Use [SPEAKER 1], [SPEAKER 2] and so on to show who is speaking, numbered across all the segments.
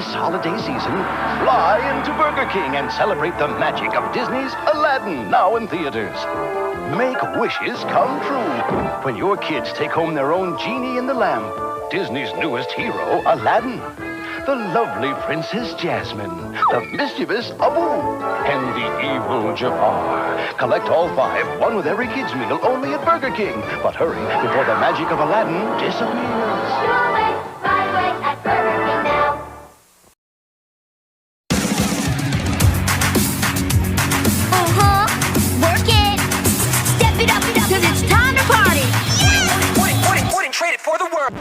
[SPEAKER 1] This holiday season, fly into Burger King and celebrate the magic of Disney's Aladdin, now in theaters. Make wishes come true when your kids take home their own genie in the lamp, Disney's newest hero, Aladdin, the lovely Princess Jasmine, the mischievous Abu, and the evil Jafar. Collect all 5, one with every kid's meal, only at Burger King. But hurry before the magic of Aladdin disappears.
[SPEAKER 2] Your way, my way at Burger King now.
[SPEAKER 3] Work it. Step it up, cause it's time to party.
[SPEAKER 4] Yeah! Wouldn't trade it for the world.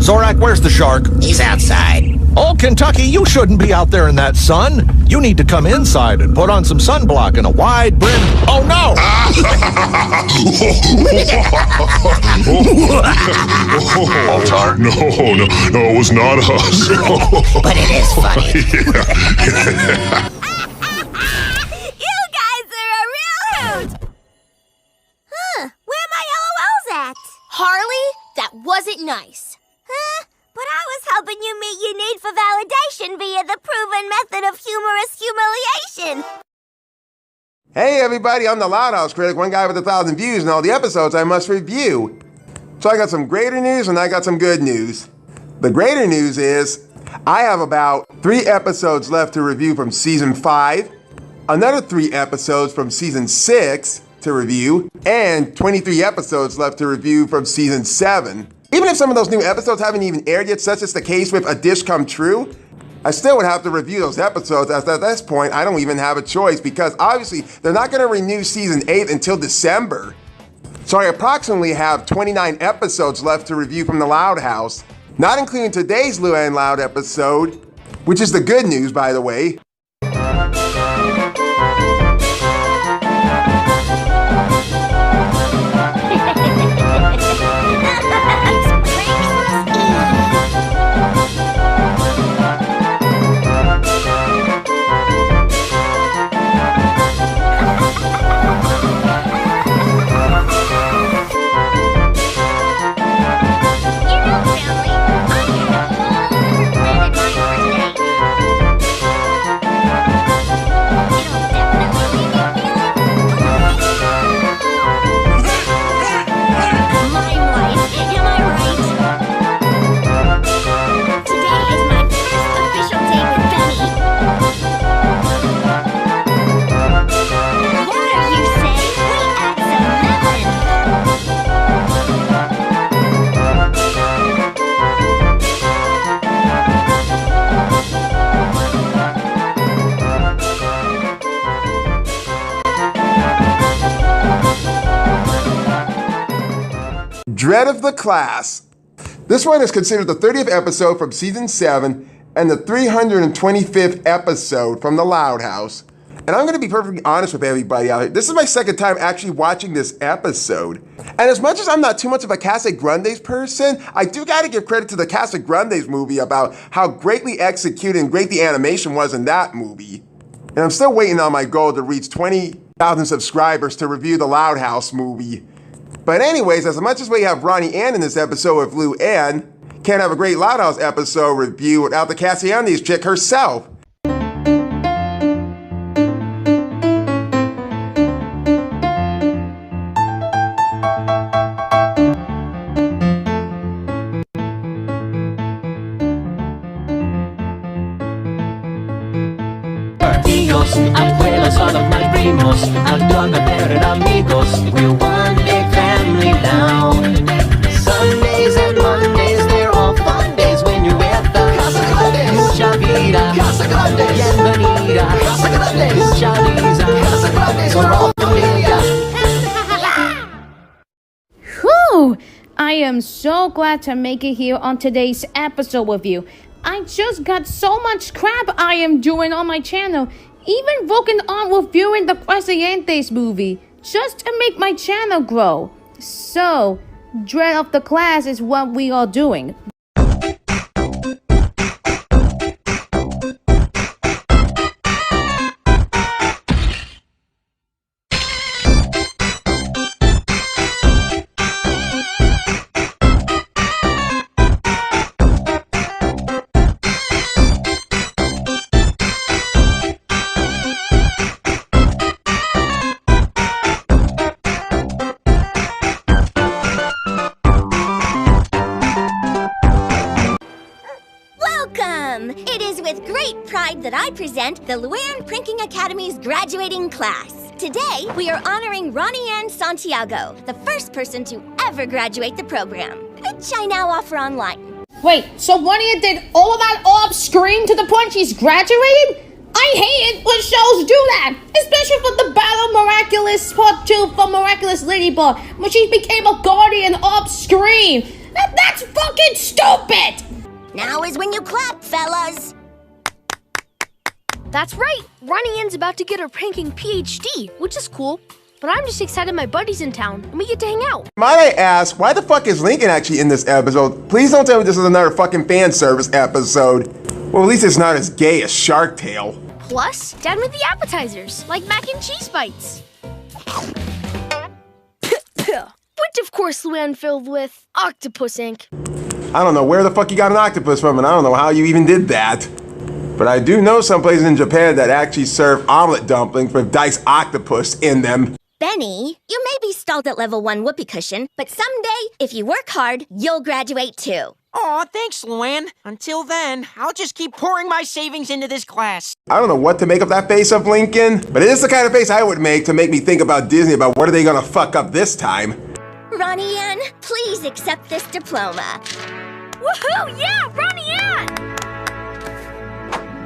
[SPEAKER 5] Zorak, where's the shark?
[SPEAKER 6] He's outside.
[SPEAKER 5] Oh, Kentucky, you shouldn't be out there in that sun. You need to come inside and put on some sunblock and a wide brim. Oh, no!
[SPEAKER 7] Altar? No, it was not us.
[SPEAKER 6] But it is funny.
[SPEAKER 3] You guys are a real hoot! Huh, where are my LOLs at? Harley, that wasn't nice. Huh? But I was helping you meet your need for validation via the proven method of humorous humiliation.
[SPEAKER 8] Hey everybody, I'm the Loud House Critic, one guy with 1,000 views and all the episodes I must review. So I got some greater news and I got some good news. The greater news is I have about 3 episodes left to review from Season 5, another 3 episodes from Season 6 to review, and 23 episodes left to review from Season 7. Even if some of those new episodes haven't even aired yet, such as the case with A Dish Come True, I still would have to review those episodes, as at this point, I don't even have a choice because obviously they're not going to renew Season 8 until December. So I approximately have 29 episodes left to review from the Loud House, not including today's Luan Loud episode, which is the good news, by the way. Dread of the Class. This one is considered the 30th episode from Season 7 and the 325th episode from the Loud House. And I'm going to be perfectly honest with everybody out here. This is my second time actually watching this episode. And as much as I'm not too much of a Casagrande's person, I do got to give credit to the Casagrande's movie about how greatly executed and great the animation was in that movie. And I'm still waiting on my goal to reach 20,000 subscribers to review the Loud House movie. But anyways, as much as we have Ronnie Ann in this episode with Luan, can't have a great Loud House episode review without the Casagrande's chick herself.
[SPEAKER 9] abuelos, all of my primos, a toda mi parent amigos. We're one big family now. Sundays and Mondays, they're all fun days when you're with us. Casagrande, mucha vida, Casagrande, bienvenida, Casagrande, mucha risa, Casagrande, we're all familia.
[SPEAKER 10] Whew! I am so glad to make it here on today's episode with you. I just got so much crap I am doing on my channel, even working on reviewing the Casagrande movie, just to make my channel grow. So, dread of the class is what we are doing.
[SPEAKER 3] It is with great pride that I present the Luan Pranking Academy's graduating class. Today, we are honoring Ronnie Ann Santiago, the first person to ever graduate the program, which I now offer online.
[SPEAKER 10] Wait, so Ronnie Ann did all of that off screen to the point she's graduated? I hate it when shows do that, especially for the Battle Miraculous Part 2 for Miraculous Ladybug, when she became a guardian off screen. That's fucking stupid!
[SPEAKER 3] Now is when you clap, fellas.
[SPEAKER 11] That's right. Ronnie Ann's about to get her pranking PhD, which is cool. But I'm just excited my buddy's in town and we get to hang out.
[SPEAKER 8] Might I ask, why the fuck is Lincoln actually in this episode? Please don't tell me this is another fucking fan service episode. Well, at least it's not as gay as Shark Tale.
[SPEAKER 11] Plus, Dad made the appetizers, like mac and cheese bites. Which, of course, Luan filled with octopus ink.
[SPEAKER 8] I don't know where the fuck you got an octopus from, and I don't know how you even did that. But I do know some places in Japan that actually serve omelet dumplings with diced octopus in them.
[SPEAKER 3] Benny, you may be stalled at level 1 whoopee cushion, but someday, if you work hard, you'll graduate too.
[SPEAKER 4] Aw, thanks, Luan. Until then, I'll just keep pouring my savings into this class.
[SPEAKER 8] I don't know what to make of that face of Lincoln, but it is the kind of face I would make to make me think about Disney, about what are they gonna fuck up this time.
[SPEAKER 3] Ronnie Ann, please accept this diploma.
[SPEAKER 11] Woohoo! Yeah, Ronnie Ann!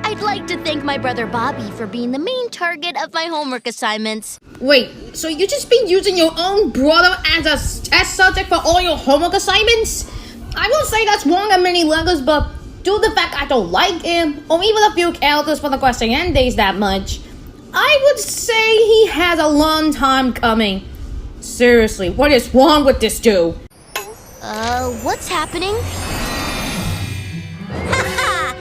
[SPEAKER 12] I'd like to thank my brother Bobby for being the main target of my homework assignments.
[SPEAKER 10] Wait, so you just been using your own brother as a test subject for all your homework assignments? I will say that's wrong on many levels, but due to the fact I don't like him, or even a few characters for the Casagrande that much, I would say he has a long time coming. Seriously, what is wrong with this dude?
[SPEAKER 12] What's happening?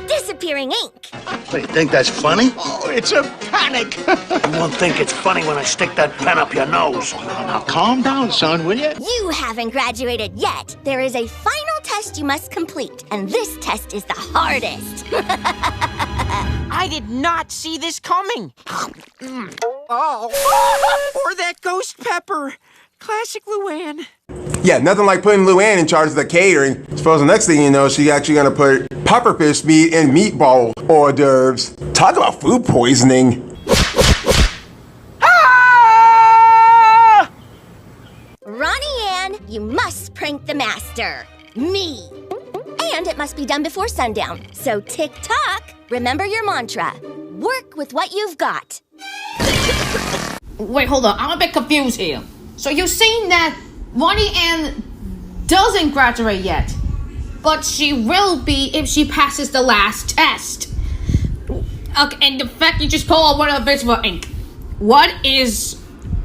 [SPEAKER 3] Disappearing ink.
[SPEAKER 13] What, you think that's funny? Oh, it's a panic. You won't think it's funny when I stick that pen up your nose. Now calm down, son, will you?
[SPEAKER 3] You haven't graduated yet. There is a final test you must complete, and this test is the hardest.
[SPEAKER 4] I did not see this coming. Oh, or that ghost pepper. Classic Luan.
[SPEAKER 8] Yeah, nothing like putting Luan in charge of the catering. Suppose the next thing you know, she's actually gonna put pufferfish meat in meatball hors d'oeuvres. Talk about food poisoning.
[SPEAKER 3] Ah! Ronnie Ann, you must prank the master. Me. And it must be done before sundown. So tick-tock, remember your mantra. Work with what you've got.
[SPEAKER 10] Wait, hold on. I'm a bit confused here. So you're saying that Ronnie Ann doesn't graduate yet, but she will be if she passes the last test. Okay, and the fact you just call one of the bits for ink. What is...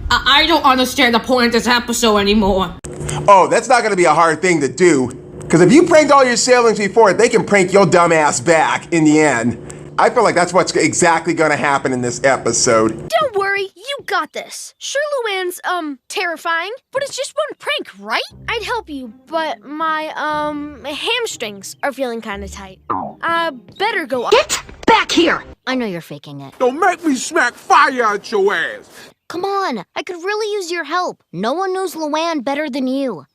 [SPEAKER 10] I don't understand the point of this episode anymore.
[SPEAKER 8] Oh, that's not gonna be a hard thing to do. Because if you pranked all your siblings before, they can prank your dumb ass back in the end. I feel like that's what's exactly gonna happen in this episode.
[SPEAKER 11] Don't worry, you got this. Sure, Luan's, terrifying, but it's just one prank, right? I'd help you, but my hamstrings are feeling kinda tight. Better go up.
[SPEAKER 12] Get back here! I know you're faking it.
[SPEAKER 14] Don't make me smack fire at your ass.
[SPEAKER 12] Come on, I could really use your help. No one knows Luan better than you.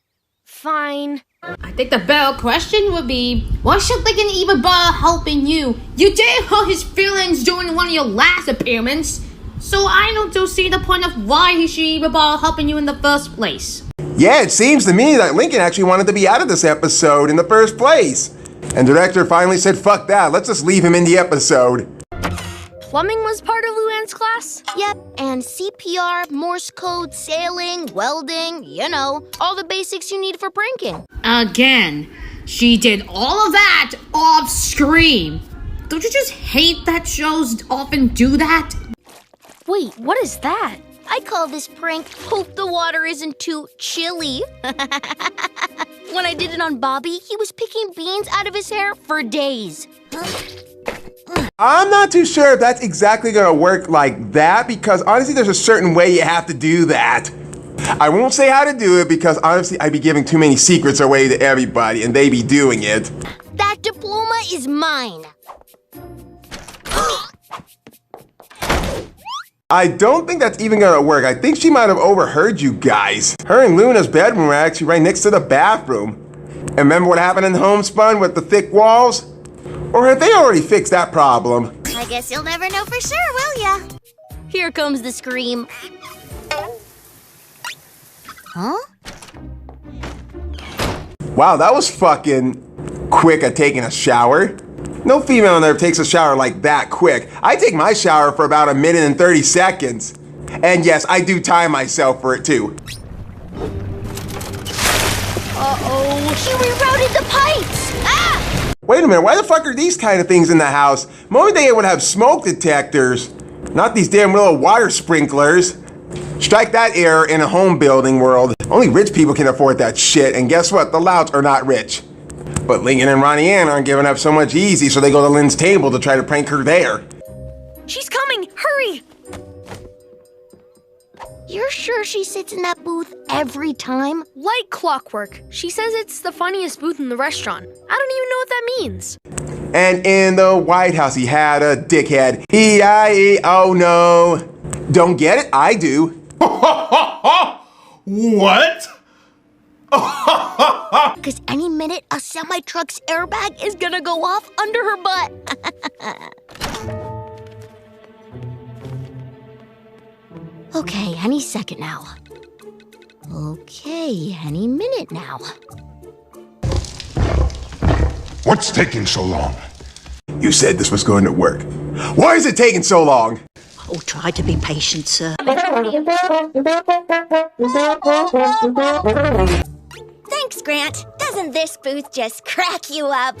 [SPEAKER 11] Fine.
[SPEAKER 10] I think the better question would be, why should they can even bother helping you? You did hurt his feelings during one of your last appearances, so I don't see the point of why he should even bother helping you in the first place.
[SPEAKER 8] Yeah, it seems to me that Lincoln actually wanted to be out of this episode in the first place. And director finally said, fuck that, let's just leave him in the episode.
[SPEAKER 11] Plumbing was part of Luan's class?
[SPEAKER 12] Yep, and CPR, Morse code, sailing, welding, you know, all the basics you need for pranking.
[SPEAKER 10] Again, she did all of that off screen. Don't you just hate that shows often do that?
[SPEAKER 11] Wait, what is that?
[SPEAKER 12] I call this prank Hope the Water Isn't Too Chilly. When I did it on Bobby, he was picking beans out of his hair for days.
[SPEAKER 8] I'm not too sure if that's exactly gonna work like that, because honestly there's a certain way you have to do that. I won't say how to do it because honestly I'd be giving too many secrets away to everybody and they be doing it.
[SPEAKER 12] That diploma is mine.
[SPEAKER 8] I don't think that's even gonna work. I think she might have overheard you guys. Her and Luna's bedroom are actually right next to the bathroom. And remember what happened in Homespun with the thick walls? Or have they already fixed that problem?
[SPEAKER 3] I guess you'll never know for sure, will ya?
[SPEAKER 12] Here comes the scream. Huh?
[SPEAKER 8] Wow, that was fucking quick at taking a shower. No female on there takes a shower like that quick. I take my shower for about 1 minute and 30 seconds. And yes, I do time myself for it too.
[SPEAKER 12] Uh-oh, he rerouted the pipes! Ah!
[SPEAKER 8] Wait a minute, why the fuck are these kind of things in the house? Most they would have smoke detectors, not these damn little water sprinklers. Strike that error in a home building world. Only rich people can afford that shit, and guess what? The Louds are not rich. But Lincoln and Ronnie Ann aren't giving up so much easy, so they go to Lynn's table to try to prank her there.
[SPEAKER 11] She's coming! Hurry!
[SPEAKER 12] You're sure she sits in that booth every time?
[SPEAKER 11] Like clockwork. She says it's the funniest booth in the restaurant. I don't even know what that means.
[SPEAKER 8] And in the White House, he had a dickhead. E-I-E, oh no. Don't get it? I do.
[SPEAKER 13] What?
[SPEAKER 12] Because any minute, a semi-truck's airbag is gonna go off under her butt. Okay, any second now. Okay, any minute now.
[SPEAKER 7] What's taking so long?
[SPEAKER 8] You said this was going to work. Why is it taking so long?
[SPEAKER 6] Oh, try to be patient, sir.
[SPEAKER 3] Thanks, Grant. Doesn't this booth just crack you up?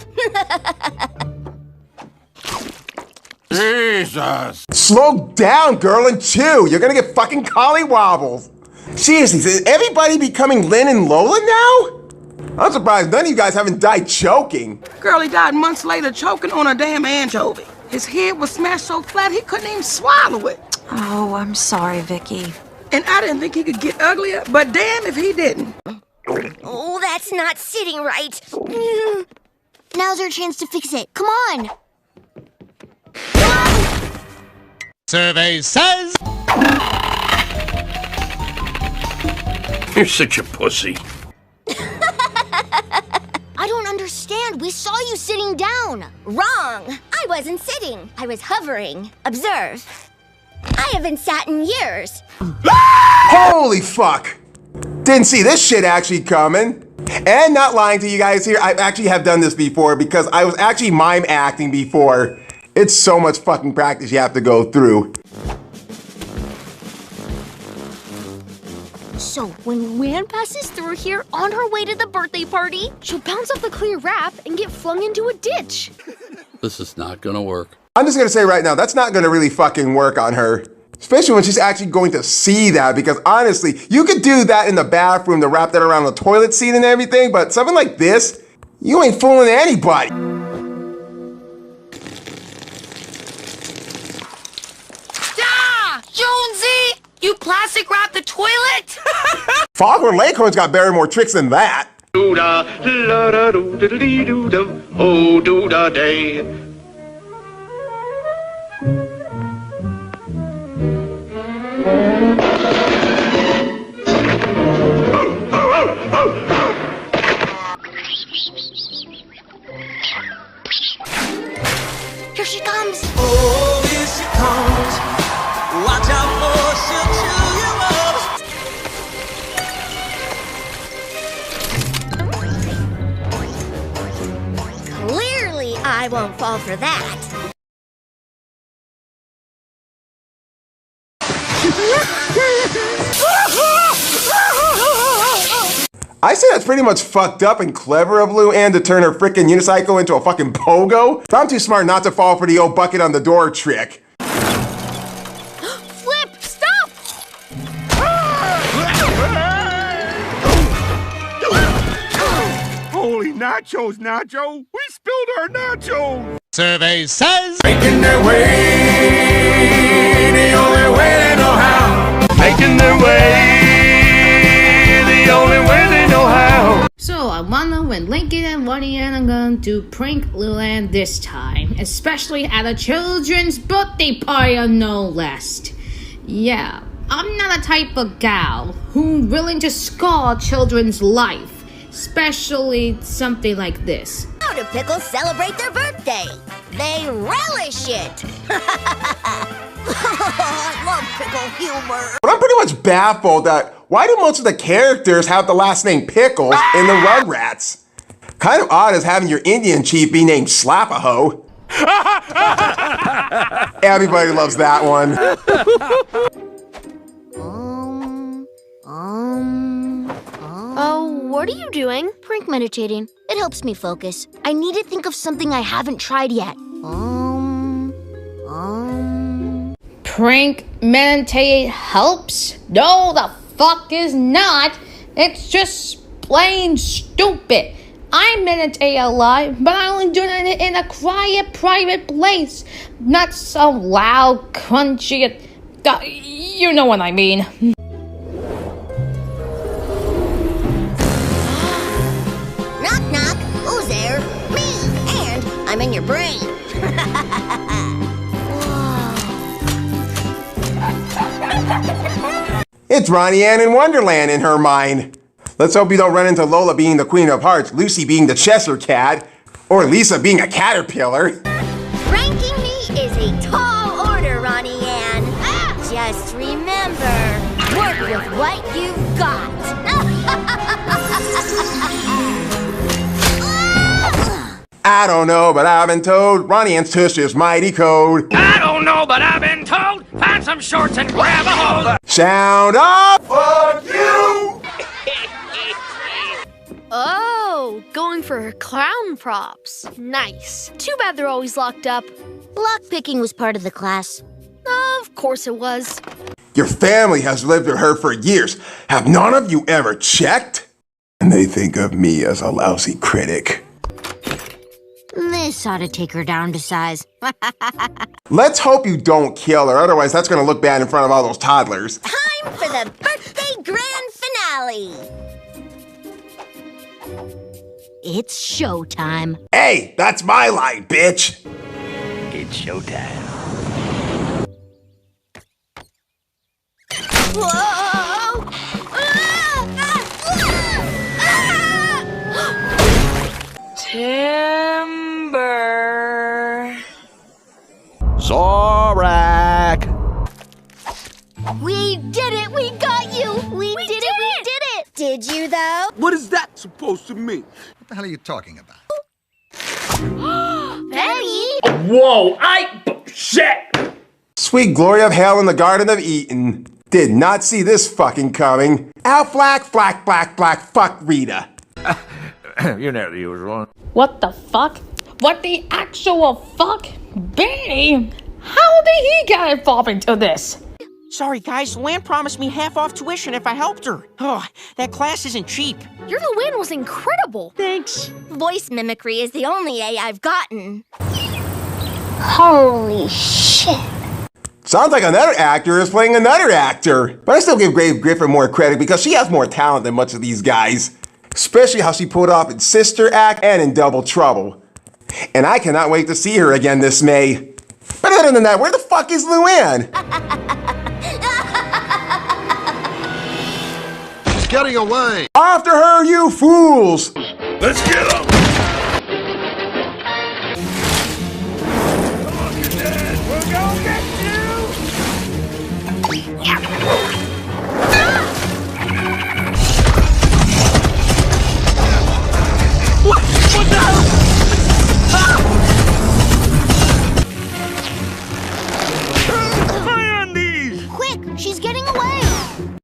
[SPEAKER 14] Jesus.
[SPEAKER 8] Slow down, girl, and chew. You're gonna get fucking collywobbles. Seriously, is everybody becoming Lynn and Lola now? I'm surprised none of you guys haven't died choking.
[SPEAKER 15] Girl, he died months later choking on a damn anchovy. His head was smashed so flat he couldn't even swallow it.
[SPEAKER 16] Oh, I'm sorry, Vicky.
[SPEAKER 15] And I didn't think he could get uglier, but damn if he didn't.
[SPEAKER 3] Oh, that's not sitting right.
[SPEAKER 12] Now's our chance to fix it. Come on.
[SPEAKER 5] Survey says...
[SPEAKER 13] You're such a pussy.
[SPEAKER 12] I don't understand. We saw you sitting down.
[SPEAKER 3] Wrong. I wasn't sitting. I was hovering. Observe. I haven't sat in years.
[SPEAKER 8] Holy fuck! Didn't see this shit actually coming. And not lying to you guys here, I actually have done this before because I was actually mime acting before. It's so much fucking practice you have to go through.
[SPEAKER 12] So when Luan passes through here on her way to the birthday party,
[SPEAKER 11] she'll bounce off the clear wrap and get flung into a ditch.
[SPEAKER 17] This is not gonna work.
[SPEAKER 8] I'm just gonna say right now, that's not gonna really fucking work on her. Especially when she's actually going to see that, because honestly, you could do that in the bathroom to wrap that around the toilet seat and everything, but something like this, you ain't fooling anybody.
[SPEAKER 18] Ah! Jonesy! You plastic wrapped the toilet?
[SPEAKER 8] Foghorn Leghorn's got very more tricks than that.
[SPEAKER 9] Doo-da, la-da-doo-da-dee-doo-da, oh, doo-da day.
[SPEAKER 12] she comes.
[SPEAKER 9] Oh, here she comes. Watch out for she'll chew you up.
[SPEAKER 3] Clearly, I won't fall for that.
[SPEAKER 8] I say that's pretty much fucked up and clever of Luan to turn her frickin' unicycle into a fucking pogo. But I'm too smart not to fall for the old bucket on the door trick.
[SPEAKER 12] Flip, stop!
[SPEAKER 14] Holy nachos, Nacho! We spilled our nachos!
[SPEAKER 5] Survey says...
[SPEAKER 14] Making their way, the only way they know how. Making their way, the only way they know how.
[SPEAKER 10] So I wonder when Lincoln and Ronnie-Ann are going to prank Luan this time, especially at a children's birthday party or no less. Yeah, I'm not a type of gal who's willing to scar children's life, especially something like this.
[SPEAKER 3] How do pickles celebrate their birthday? They relish it. I love pickle humor.
[SPEAKER 8] But I'm pretty much baffled at why do most of the characters have the last name Pickles in the Rugrats? Kind of odd as having your Indian chief be named Slap-a-Ho. Everybody loves that one.
[SPEAKER 12] Oh, what are you doing? Prank meditating. It helps me focus. I need to think of something I haven't tried yet.
[SPEAKER 10] Prank meditate helps? No, the fuck is not. It's just plain stupid. I meditate a lot, but I only do it in a quiet, private place. Not so loud, crunchy, you know what I mean.
[SPEAKER 3] Knock, knock. Who's there? Me. And I'm in your brain.
[SPEAKER 8] It's Ronnie-Ann in Wonderland in her mind. Let's hope you don't run into Lola being the Queen of Hearts, Lucy being the Cheshire Cat, or Lisa being a caterpillar.
[SPEAKER 3] Pranking me is a tall order, Ronnie-Ann. Just remember, work with what you've got.
[SPEAKER 8] I don't know, but I've been told Ronnie-Ann's tush is mighty cold.
[SPEAKER 19] I don't know, but I've been told. Find some shorts and grab a hold.
[SPEAKER 8] Sound off! Fuck you!
[SPEAKER 11] Oh, going for clown props. Nice. Too bad they're always locked up.
[SPEAKER 12] Lockpicking was part of the class.
[SPEAKER 11] Of course it was.
[SPEAKER 8] Your family has lived with her for years. Have none of you ever checked? And they think of me as a lousy critic.
[SPEAKER 12] This ought to take her down to size.
[SPEAKER 8] Let's hope you don't kill her, otherwise that's gonna look bad in front of all those toddlers.
[SPEAKER 3] Time for the birthday grand finale.
[SPEAKER 12] It's showtime.
[SPEAKER 8] Hey, that's my line, bitch!
[SPEAKER 19] It's showtime.
[SPEAKER 3] Whoa!
[SPEAKER 18] Timber.
[SPEAKER 5] Zorak!
[SPEAKER 3] We did it! We got you! We did it! Did you, though?
[SPEAKER 14] What is that supposed to mean?
[SPEAKER 20] What the hell are you talking about?
[SPEAKER 3] Betty!
[SPEAKER 19] Whoa, shit!
[SPEAKER 8] Sweet glory of hell in the Garden of Eden. Did not see this fucking coming. Aflac, flack, fuck Rita.
[SPEAKER 5] You know the usual.
[SPEAKER 10] What the fuck? What the actual fuck? Benny? How did he get involved into this?
[SPEAKER 4] Sorry, guys. Luan promised me half off tuition if I helped her. Oh, that class isn't cheap.
[SPEAKER 11] Your Luan was incredible.
[SPEAKER 4] Thanks.
[SPEAKER 3] Voice mimicry is the only A I've gotten. Holy shit.
[SPEAKER 8] Sounds like another actor is playing another actor. But I still give Grave Griffin more credit because she has more talent than much of these guys. Especially how she pulled off in Sister Act and in Double Trouble. And I cannot wait to see her again this May. But other than that, where the fuck is Luan?
[SPEAKER 20] She's getting away.
[SPEAKER 8] After her, you fools!
[SPEAKER 14] Let's get 'em!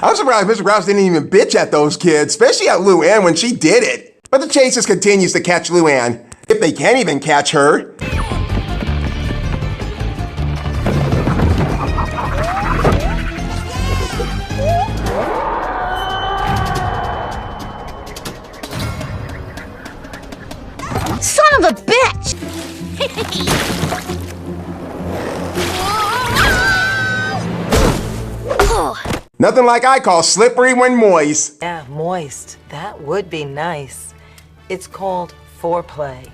[SPEAKER 8] I'm surprised Mr. Grouse didn't even bitch at those kids, especially at Luan when she did it. But the chase just continues to catch Luan, if they can't even catch her.
[SPEAKER 3] Son of a bitch!
[SPEAKER 8] Nothing like I call slippery when moist.
[SPEAKER 21] Yeah, moist. That would be nice. It's called foreplay.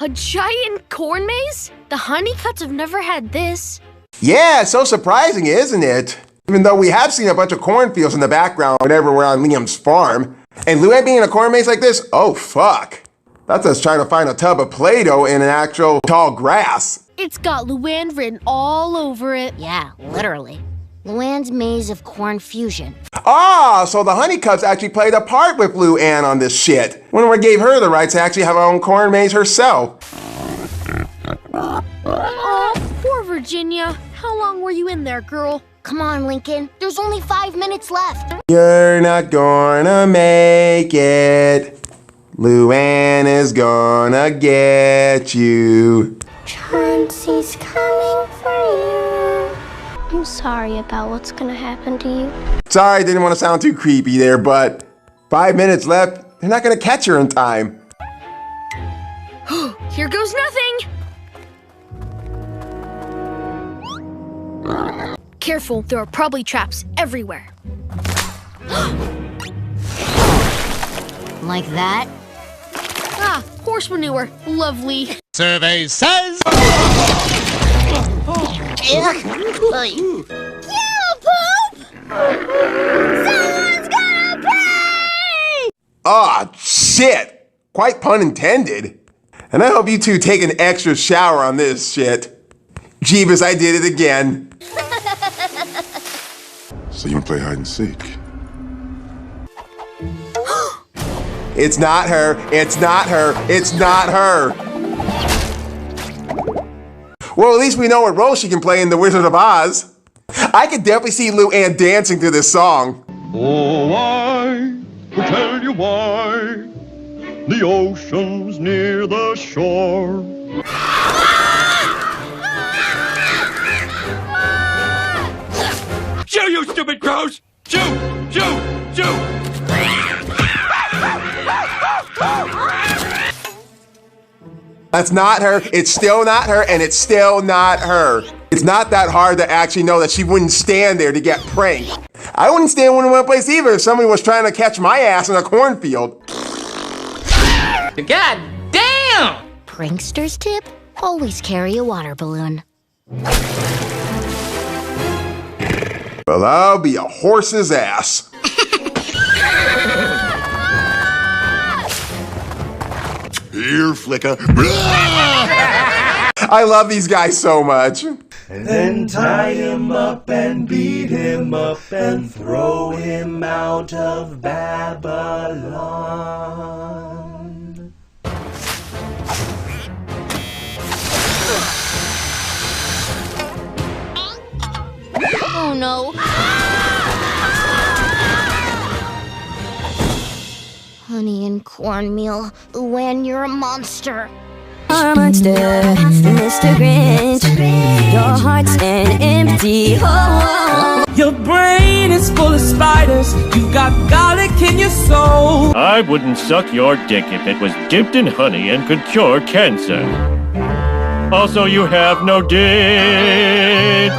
[SPEAKER 11] A giant corn maze? The honeycuts have never had this.
[SPEAKER 8] Yeah, it's so surprising, isn't it? Even though we have seen a bunch of cornfields in the background whenever we're on Liam's farm. And Luan being in a corn maze like this? Oh, fuck. That's us trying to find a tub of Play-Doh in an actual tall grass.
[SPEAKER 11] It's got Luan written all over it.
[SPEAKER 12] Yeah, literally. Luan's maze of corn fusion.
[SPEAKER 8] Ah, so the Honeycuts actually played a part with Luan on this shit. Wonder gave her the rights to actually have her own corn maze herself.
[SPEAKER 11] Oh, poor Virginia. How long were you in there, girl?
[SPEAKER 12] Come on, Lincoln. There's only 5 minutes left.
[SPEAKER 8] You're not gonna make it. Luan is gonna get you.
[SPEAKER 3] Chauncey's coming for you. I'm sorry about what's gonna happen to you.
[SPEAKER 8] Sorry, didn't want to sound too creepy there, but 5 minutes left. They're not gonna catch her in time.
[SPEAKER 11] Here goes nothing. Careful, there are probably traps everywhere.
[SPEAKER 12] Like that?
[SPEAKER 11] Ah, horse manure. Lovely.
[SPEAKER 14] Survey says...
[SPEAKER 3] Someone's gonna pay!
[SPEAKER 8] Ah, shit. Quite pun intended. And I hope you two take an extra shower on this shit. Jeebus, I did it again.
[SPEAKER 7] So you wanna play hide and seek?
[SPEAKER 8] It's not her. It's not her. It's not her. Well, at least we know what role she can play in The Wizard of Oz. I could definitely see Luan dancing to this song.
[SPEAKER 14] Oh, I will tell you why the ocean's near the shore. Shoo, you stupid crows! Shoo! Shoo! Shoo!
[SPEAKER 8] That's not her, it's still not her, and it's still not her. It's not that hard to actually know that she wouldn't stand there to get pranked. I wouldn't stand in one place either if somebody was trying to catch my ass in a cornfield.
[SPEAKER 18] God damn!
[SPEAKER 12] Prankster's tip? Always carry a water balloon.
[SPEAKER 8] Well, I'll be a horse's ass.
[SPEAKER 7] Here, Flicka.
[SPEAKER 8] I love these guys so much.
[SPEAKER 9] And then tie him up and beat him up and throw him out of Babylon.
[SPEAKER 12] Oh no. Honey and cornmeal. Luan, you're a monster.
[SPEAKER 3] Monster, Mr. Grinch, your heart's an empty hole.
[SPEAKER 9] Your brain is full of spiders. You got garlic in your soul.
[SPEAKER 14] I wouldn't suck your dick if it was dipped in honey and could cure cancer. Also, you have no dick.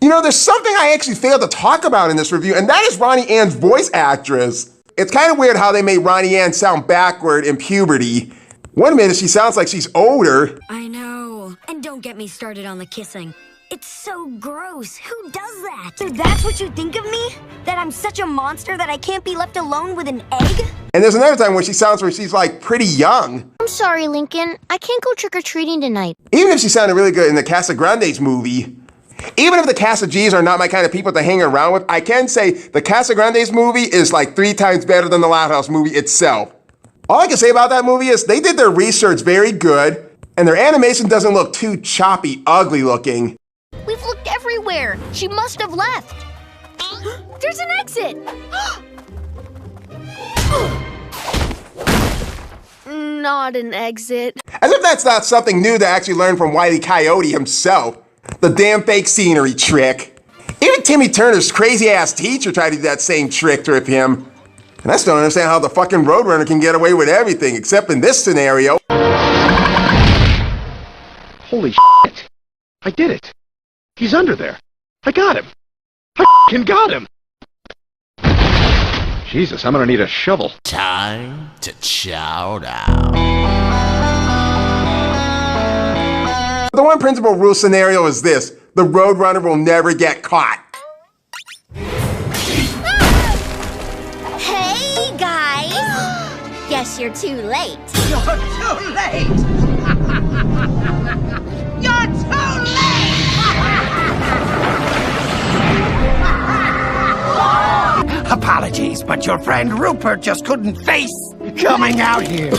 [SPEAKER 8] You know, there's something I actually failed to talk about in this review, and that is Ronnie Ann's voice actress. It's kind of weird how they made Ronnie Ann sound backward in puberty. One minute she sounds like she's older.
[SPEAKER 22] I know. And don't get me started on the kissing. It's so gross. Who does that? So that's what you think of me? That I'm such a monster that I can't be left alone with an egg?
[SPEAKER 8] And there's another time where she sounds like she's like pretty young.
[SPEAKER 12] I'm sorry, Lincoln. I can't go trick-or-treating tonight.
[SPEAKER 8] Even if she sounded really good in the Casagrande's movie. Even if the Casa G's are not my kind of people to hang around with, I can say the Casagrande's movie is like 3 times better than the Loud House movie itself. All I can say about that movie is they did their research very good, and their animation doesn't look too choppy, ugly looking.
[SPEAKER 12] We've looked everywhere everywhere. She must have left.
[SPEAKER 11] There's an exit! Not an exit.
[SPEAKER 8] As if that's not something new to actually learn from Wile E. Coyote himself. The damn fake scenery trick. Even Timmy Turner's crazy-ass teacher tried to do that same trick with him. And I still don't understand how the fucking Roadrunner can get away with everything, except in this scenario.
[SPEAKER 1] Holy shit! I did it! He's under there! I got him! I f***ing got him! Jesus, I'm gonna need a shovel.
[SPEAKER 2] Time to chow down.
[SPEAKER 8] The one principal rule scenario is this: the Roadrunner will never get caught.
[SPEAKER 3] Hey, guys! Guess you're too late.
[SPEAKER 15] You're too late! You're too late!
[SPEAKER 19] Apologies, but your friend Rupert just couldn't face coming out here.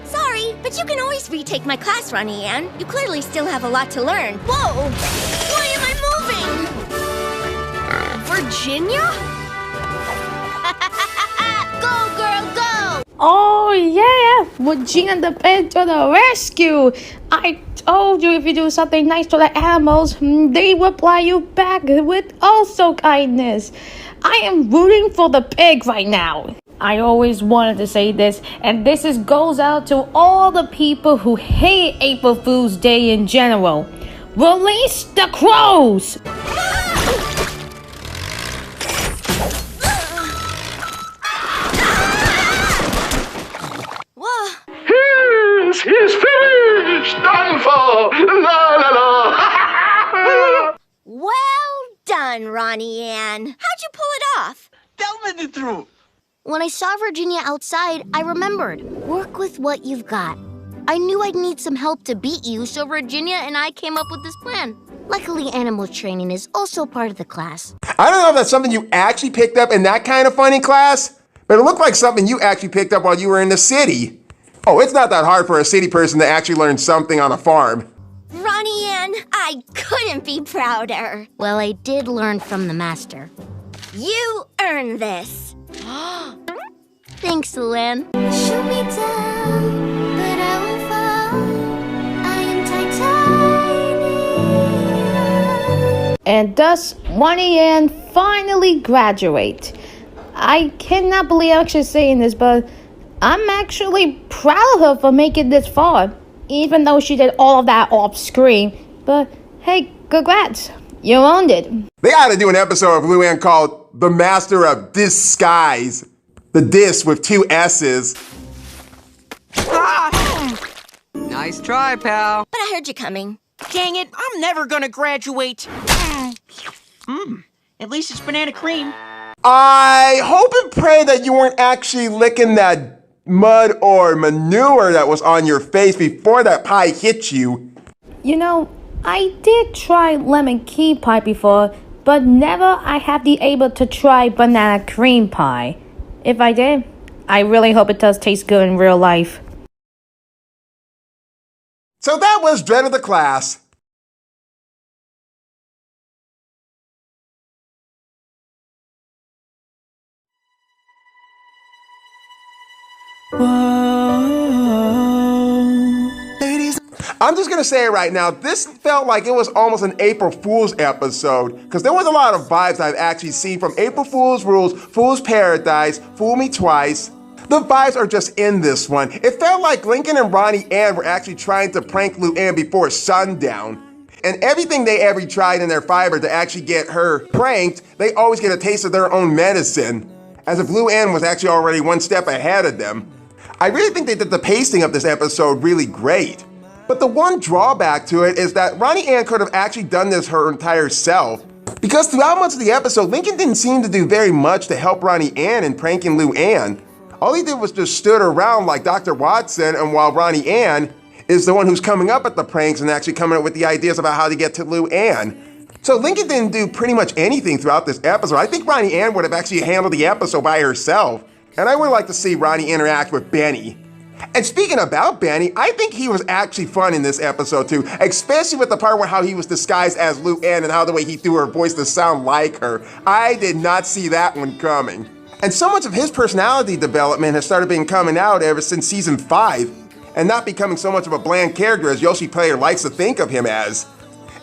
[SPEAKER 3] Sorry, but you can always retake my class, Ronnie Ann. You clearly still have a lot to learn. Whoa! Why am I moving?
[SPEAKER 11] Virginia?
[SPEAKER 3] Go, girl, go!
[SPEAKER 10] Oh yeah, Virginia the pig to the rescue! I told you if you do something nice to the animals, they will reply you back with also kindness. I am rooting for the pig right now. I always wanted to say this, and this goes out to all the people who hate April Fool's Day in general. Release the crows!
[SPEAKER 13] He's finished! Done for! La la la!
[SPEAKER 3] Well done, Ronnie Ann. How'd you pull it off?
[SPEAKER 15] Tell me the truth.
[SPEAKER 12] When I saw Virginia outside, I remembered. Work with what you've got. I knew I'd need some help to beat you, so Virginia and I came up with this plan. Luckily, animal training is also part of the class.
[SPEAKER 8] I don't know if that's something you actually picked up in that kind of funny class, but it looked like something you actually picked up while you were in the city. Oh, it's not that hard for a city person to actually learn something on a farm.
[SPEAKER 3] Ronnie Ann, I couldn't be prouder.
[SPEAKER 12] Well, I did learn from the master.
[SPEAKER 3] You earned this.
[SPEAKER 12] Thanks, Luan.
[SPEAKER 3] Shoot me down, but I won't fall. I am titanium.
[SPEAKER 10] And thus, Ronnie Ann finally graduate. I cannot believe I'm actually saying this, but I'm actually proud of her for making this far, even though she did all of that off screen. But hey, congrats, you owned it.
[SPEAKER 8] They ought to do an episode of Luan called The Master of Disguise. The dis with 2 S's.
[SPEAKER 23] Nice try, pal.
[SPEAKER 3] But I heard you coming.
[SPEAKER 4] Dang it, I'm never gonna graduate. At least it's banana cream.
[SPEAKER 8] I hope and pray that you weren't actually licking that mud or manure that was on your face before that pie hit you.
[SPEAKER 10] You know, I did try lemon key pie before, but never I have the able to try banana cream pie. If I did, I really hope it does taste good in real life.
[SPEAKER 8] So that was Dread of the Class. I'm just gonna say it right now, this felt like it was almost an April Fool's episode, because there was a lot of vibes I've actually seen from April Fool's Rules, Fool's Paradise, Fool Me Twice. The vibes are just in this one. It felt like Lincoln and Ronnie Ann were actually trying to prank Luan before sundown. And everything they ever tried in their fiber to actually get her pranked, they always get a taste of their own medicine, as if Luan was actually already one step ahead of them. I really think they did the pacing of this episode really great. But the one drawback to it is that Ronnie Ann could have actually done this her entire self. Because throughout much of the episode, Lincoln didn't seem to do very much to help Ronnie Ann in pranking Luan. All he did was just stood around like Dr. Watson, and while Ronnie Ann is the one who's coming up with the pranks and actually coming up with the ideas about how to get to Luan. So Lincoln didn't do pretty much anything throughout this episode. I think Ronnie Ann would have actually handled the episode by herself. And I would like to see Ronnie interact with Benny. And speaking about Benny, I think he was actually fun in this episode too, especially with the part where how he was disguised as Luan and how the way he threw her voice to sound like her. I did not see that one coming. And so much of his personality development has started being coming out ever since season 5, and not becoming so much of a bland character as Yoshi Player likes to think of him as.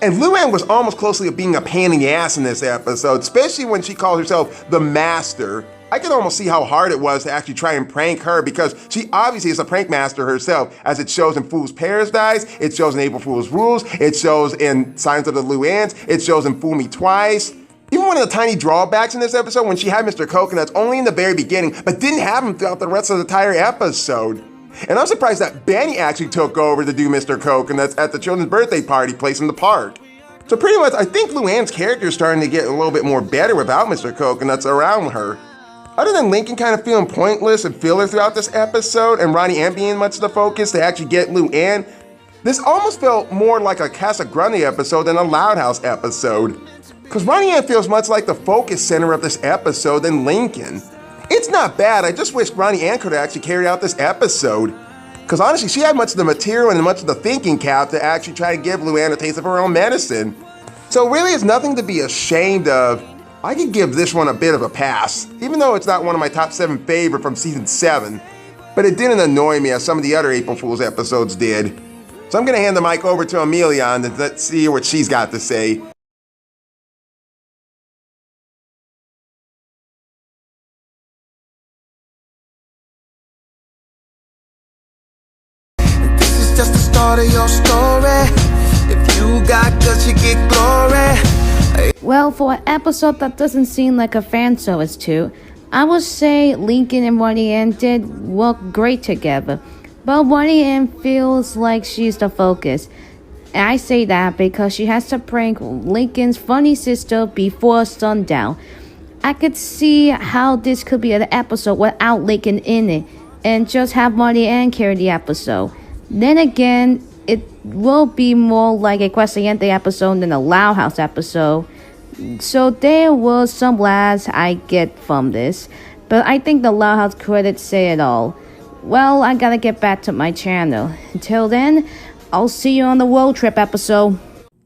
[SPEAKER 8] And Luan was almost closely being a pain in the ass in this episode, especially when she calls herself the Master. I can almost see how hard it was to actually try and prank her because she obviously is a prank master herself, as it shows in Fool's Paradise, it shows in April Fool's Rules, it shows in Signs of the Luans, it shows in Fool Me Twice. Even one of the tiny drawbacks in this episode when she had Mr. Coconuts only in the very beginning, but didn't have him throughout the rest of the entire episode. And I'm surprised that Benny actually took over to do Mr. Coconuts at the children's birthday party place in the park. So pretty much, I think Luan's character is starting to get a little bit more better without Mr. Coconuts around her. Other than Lincoln kind of feeling pointless and filler throughout this episode, and Ronnie Ann being much of the focus to actually get Luan, this almost felt more like a Casagrande episode than a Loud House episode. Because Ronnie Ann feels much like the focus center of this episode than Lincoln. It's not bad, I just wish Ronnie Ann could have actually carried out this episode. Because honestly, she had much of the material and much of the thinking cap to actually try to give Luan a taste of her own medicine. So really, it's nothing to be ashamed of. I could give this one a bit of a pass, even though it's not one of my top 7 favorite from season 7. But it didn't annoy me as some of the other April Fool's episodes did. So I'm gonna hand the mic over to AMILLEON and let's see what she's got to say.
[SPEAKER 9] Just the start of your story. If you got guts, you get glory.
[SPEAKER 10] Well, for an episode that doesn't seem like a fan service to, I would say Lincoln and Ronnie Ann did work great together. But Ronnie Ann feels like she's the focus. And I say that because she has to prank Lincoln's funny sister before sundown. I could see how this could be an episode without Lincoln in it, and just have Ronnie Ann carry the episode. Then again, it will be more like a Casagrande episode than a Loud House episode. So there was some laughs I get from this. But I think the Loud House credits say it all. Well, I gotta get back to my channel. Until then, I'll see you on the road trip episode.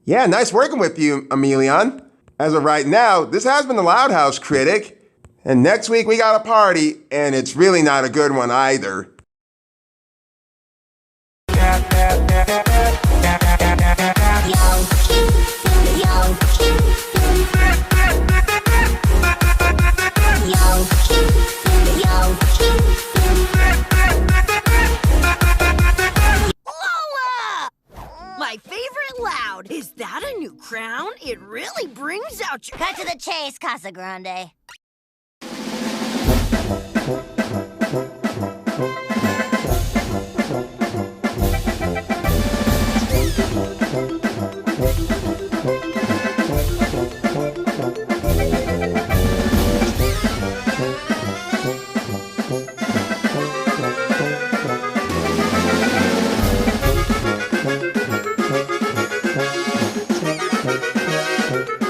[SPEAKER 8] Yeah, nice working with you, AMILLEON. As of right now, this has been the Loud House Critic. And next week we got a party, and it's really not a good one either.
[SPEAKER 18] My favorite Loud. Is that a new crown? It really brings out your...
[SPEAKER 3] Cut to the chase, Casagrande.
[SPEAKER 9] Thank you.